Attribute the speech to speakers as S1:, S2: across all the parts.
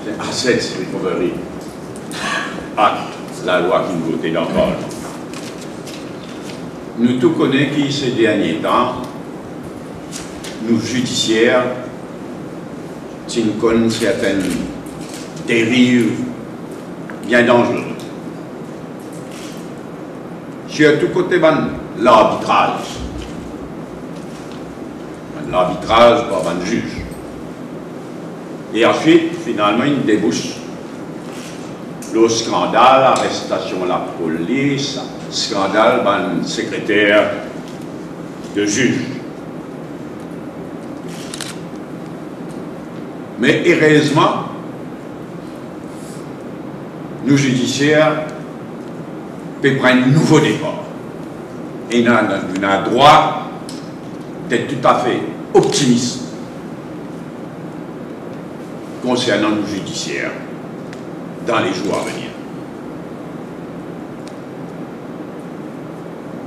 S1: c'est Assets Recovery Act, la loi qui nous votait dans le Parlement. Nous tous connaissons qui, ces derniers temps, nous judiciaires, connaissons certaines dérives bien dangereuses. Surtout côté l'arbitrage. L'arbitrage par un juge. Et ensuite, finalement, il débouche le scandale, arrestation de la police, scandale d'un secrétaire de juge. Mais heureusement, nous judiciaires peuvent prendre un nouveau départ. Et nous avons droit d'être tout à fait optimiste concernant nos judiciaires dans les jours à venir.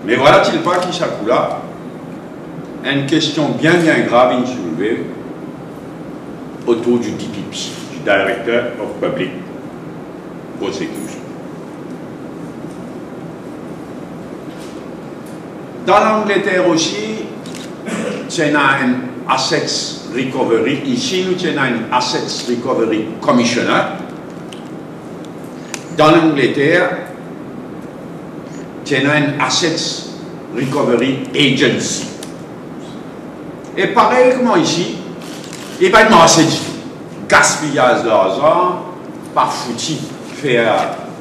S1: Mais voilà-t-il pas qui s'accoula une question bien grave soulevée autour du DPP, du Director of Public Prosecution. Dans l'Angleterre aussi, c'est un Assets Recovery. Ici, nous avons un Assets Recovery Commissioner. Dans l'Angleterre, c'est un Assets Recovery Agency. Et pareil comme ici, il n'y a pas de assez du tout. Gaspillage d'argent, pas foutu.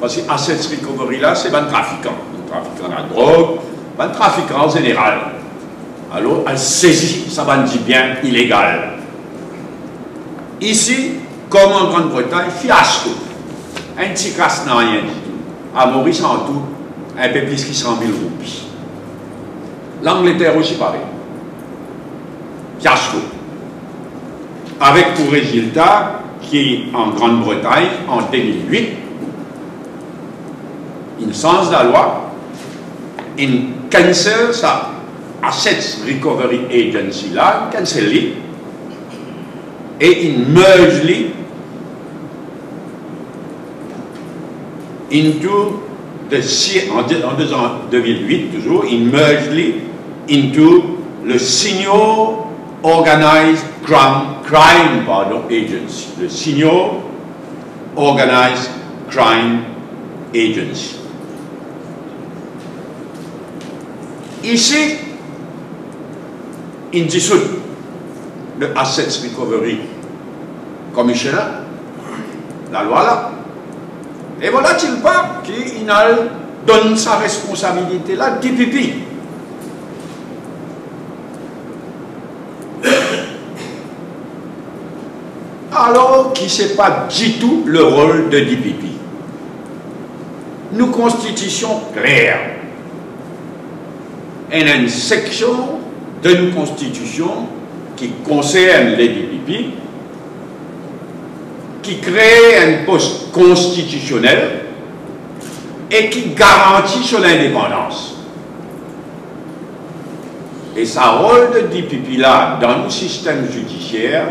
S1: Parce que Assets Recovery là, c'est un trafiquant. Un trafiquant de drogue, un trafiquant en général. Alors, elle saisit, ça va dire bien illégal. Ici, comme en Grande-Bretagne, fiasco. Un petit casse n'a rien du tout. À Maurice, en tout, un peu plus que 100 000 roupies. L'Angleterre aussi pareil. Fiasco. Avec pour résultat qui, en Grande-Bretagne, en 2008, une sens de la loi, une cancel ça. Assets Recovery Agency là, cancel et il merge into en 2008 toujours, il merge into le Senior Organized Crime Agency, le Senior Organized Crime Agency. Ici, il dissout le Assets Recovery Commissioner, la loi là, et voilà-t-il pas qu'il donne sa responsabilité là, DPP. Alors, qui ne sait pas du tout le rôle de DPP. Nous constitution claire. Il y a une section de nos constitutions qui concerne les DPP, qui crée un poste constitutionnel et qui garantit sur l'indépendance. Et sa rôle de DPP là, dans nos systèmes judiciaires,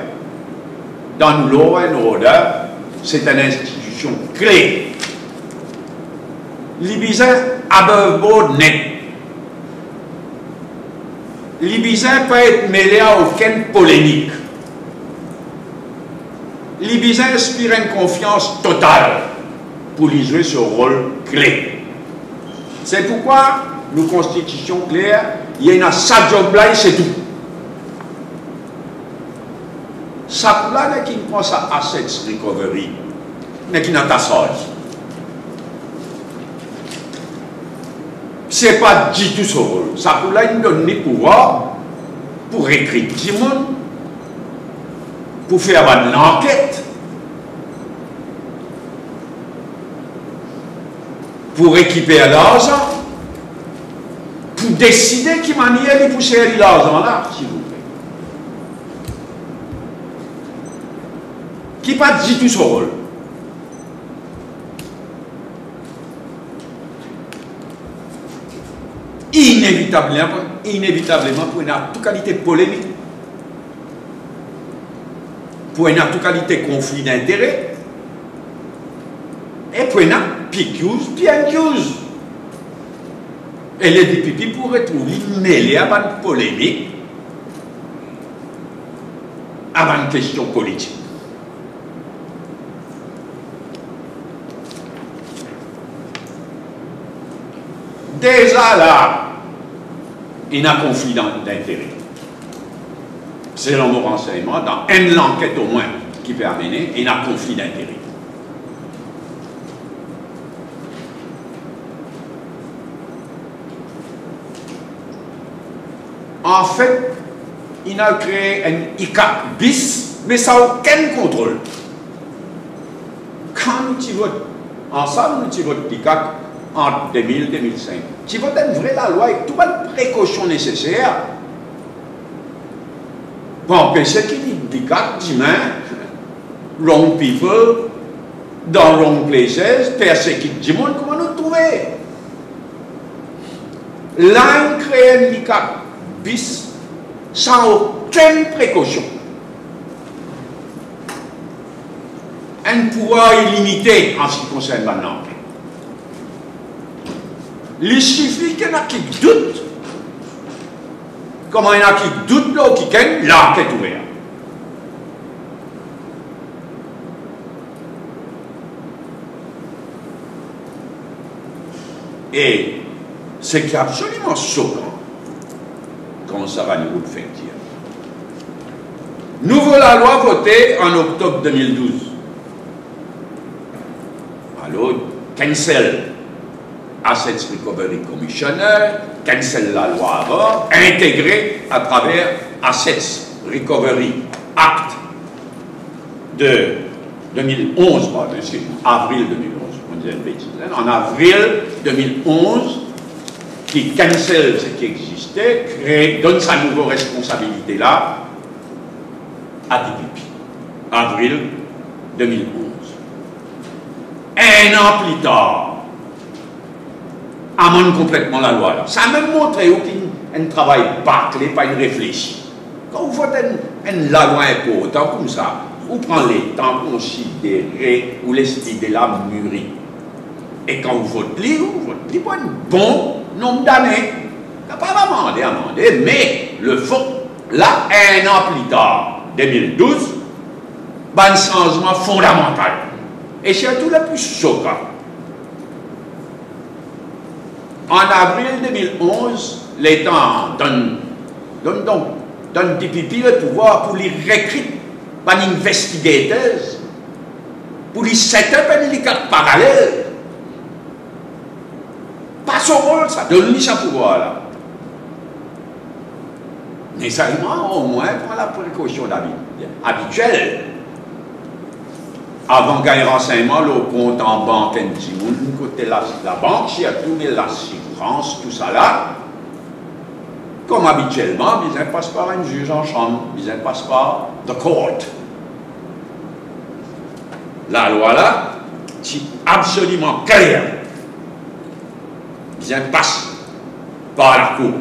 S1: dans nos law and order, c'est une institution clé. L'Ibizin above board net. L'Ibizin peut être mêlé à aucune polémique. L'Ibizin inspire une confiance totale pour lui jouer ce rôle clé. C'est pourquoi nos constitutions claires, il y a une job là et c'est tout. Ça là qui prend sa assets recovery, mais qui n'a pas sorti. C'est pas du tout ce rôle. Ça pour là, il donne les pouvoirs pour écrire du monde, pour faire une enquête, pour récupérer l'argent, pour décider qui manière de pousser l'argent là, s'il vous plaît. Qui n'a pas du tout ce rôle. Inévitablement pour une qualité polémique, pour une qualité conflit d'intérêts, Et puis, on a PQs, PNQs. Et les députés pourraient trouver mêlés à une polémique, à une question politique. Déjà là, il y a un conflit d'intérêts. Selon mon renseignement, dans une enquête au moins qui peut amener, il y a un conflit d'intérêts. En fait, il a créé un ICAP bis, mais ça n'a aucun contrôle. Quand tu votes ensemble, tu votes l'ICAP en 2000 2005. Tu votes une vraie la loi avec toutes les précautions nécessaires pour empêcher qu'il y ait l'ICAP d'humains, wrong people, dans wrong places, persécuter du monde, comment nous trouver? Là, il crée un ICAP bis sans aucune précaution. Un pouvoir illimité en ce qui concerne maintenant. Il suffit qu'il y en a qui doutent. Comment il y en a qui doutent là, qui gagnent, l'enquête ouverte. Et ce qui est absolument choquant, quand ça va nous faire dire. Nous voilà la loi votée en octobre 2012. Alors, cancel Assets Recovery Commissioner, cancel la loi avant, intégrée à travers Assets Recovery Act de 2011, pardon, avril 2011, on disait une bêtise, en avril 2011, qui cancelle ce qui existait, donne sa nouvelle responsabilité là à DPP. Avril 2011. Un an plus tard, amende complètement la loi là. Ça a même montré qu'il y a un travail bâclé, pas une réfléchie. Quand vous faites la loi importante comme ça, vous prenez le temps pour considérer, vous laissez l'idée là mûrir. Et quand vous votez, vous votez pour un bon nombre d'années. Il n'y a pas amendé, mais le fond, là, un an plus tard, 2012, un changement fondamental. Et c'est tout le plus choquant. En avril 2011, l'État donne DPP le pouvoir pour les recruter par les investigators, pour les set-up et les cartes parallèles. Pas son rôle, ça donne-lui ce pouvoir-là. Mais ça, au moins, prend la précaution habituelle. Avant qu'il y ait un renseignement, le compte en banque, côté la banque, s'il y a tout l'assurance, tout ça là, comme habituellement, ils ne passent pas un juge en chambre, ils ne passent pas the court. La loi là, c'est absolument clair. Ils ne passent par la cour.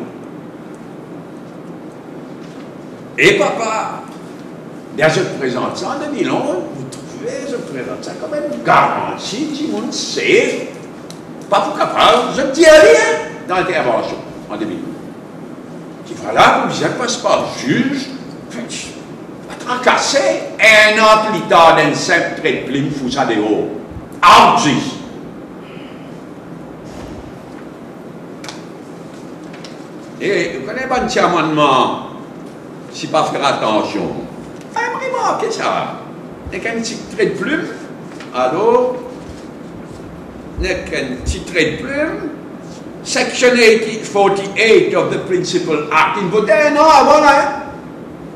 S1: Et papa, bien je présente ça en 2011, vous trouvez, je présente ça comme une garantie, du monde safe, pas pour capable, je ne dis rien dans l'intervention en 2012. Qui voilà, vous ne passez pas juge, à tracasser un an plus tard d'un simple trait de plume, fou ça de haut. Ouchies! Et vous connaissez pas un petit amendement, si pas faire attention. Vraiment, qu'est-ce que ça? Il y a un petit trait de plume, alors, il y a un petit trait de plume, Section 48 of the Principal Act, il votait un an avant là.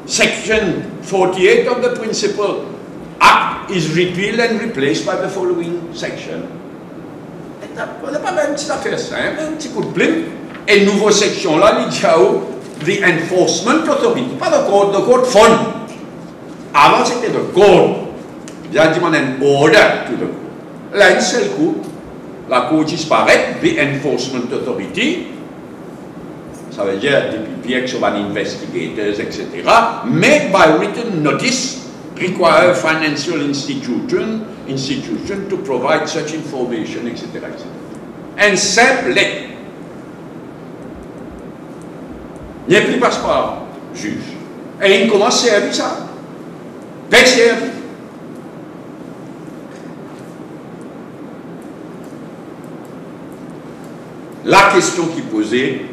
S1: Section 48 of the Principal Act is repealed and replaced by the following section. On n'a pas même une petite affaire simple, un petit coup de plume. Et une nouvelle section là, il dit the Enforcement Authority, pas de code fund. Avant c'était de code. Il a demandé un order to the code. Là, un seul coup, la cour disparaît, the Enforcement Authority, ça veut dire DPP, Exoban Investigators, etc. Mais by written notice, require financial institution to provide such information, etc. etc. And simple, n'est plus passe par juge. Et il commence à servir ça. Pas servi. La question qui est posée,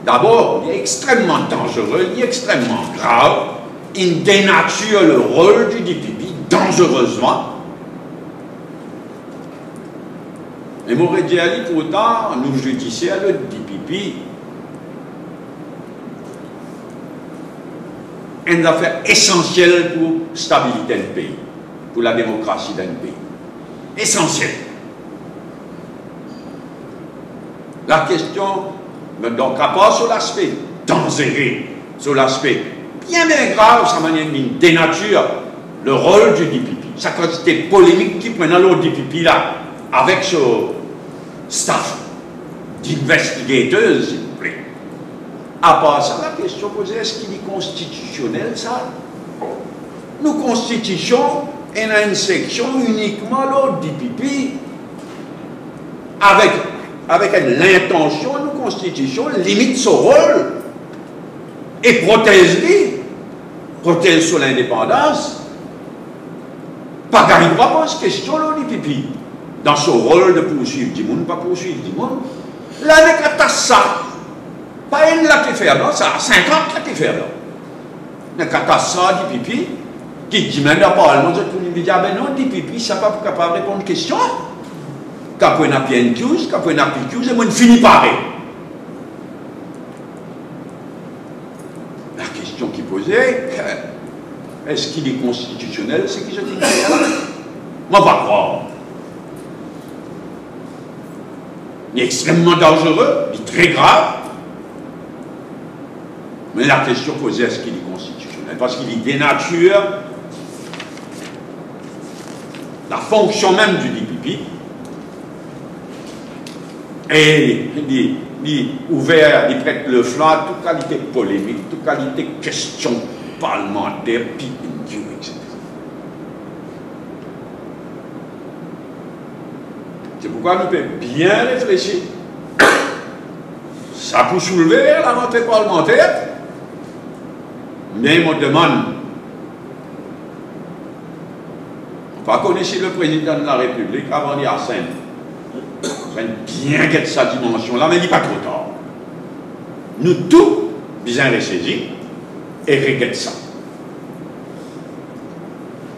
S1: d'abord, il est extrêmement dangereux, il est extrêmement grave, il dénature le rôle du DPP dangereusement. Et m'aurait dit, pourtant, nous judiciaires, le DPP, une affaire essentielle pour la stabilité du pays, pour la démocratie d'un pays. Essentielle. La question, donc, à part sur l'aspect dangereux, sur l'aspect bien grave, sa manière de dénature le rôle du DPP. Ça quantité polémique qui prenait l'autre DPP là, avec ce staff d'investigateurs, s'il vous plaît. À part ça, la question posée, est-ce qu'il est constitutionnel, ça? Nous, constitution, on a une section uniquement l'autre DPP, avec l'intention, nous, constitution, limite son rôle et protège sur l'indépendance. Pas gagner pas pose question, l'autre DPP, dans son rôle de poursuivre du monde, pas poursuivre du monde. Là, avec ça. Pas une là qui fait là, ça a 50 là qui fait là. Il y a ça du pipi qui dit même dans le Parlement, il dit, ah ben non, du pipi, ça n'est pas capable de répondre à une question. Quand on a bien une accuse, quand on a plus accuse, et on finit par répondre. La question qui posait, est-ce qu'il est constitutionnel, c'est qui je dis là? Moi, pas croire. Il est extrêmement dangereux, il est très grave. Mais la question posée, est-ce qu'il est constitutionnel? Parce qu'il dénature la fonction même du DPP et il ouvert, il prête le flanc à toute qualité polémique, toute qualité de question parlementaire, etc. C'est pourquoi nous devons bien réfléchir. Ça peut soulever la rentrée parlementaire. Mais on demande, on va connaître le président de la République avant d'y asseoir. On va bien guetter sa dimension là, mais il n'est pas trop tard. Nous tous, bien ressaisir et reguetter ça.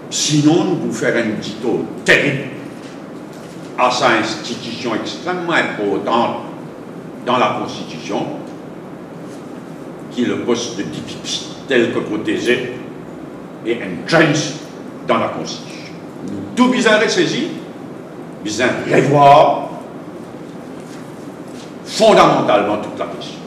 S1: Sinon, nous pouvons faire un dito terrible à sa institution extrêmement importante dans la Constitution, qui est le poste de DPP, tel que protégé et entrenched dans la Constitution. Nous tout bien ressaisir, bien revoir fondamentalement toute la question.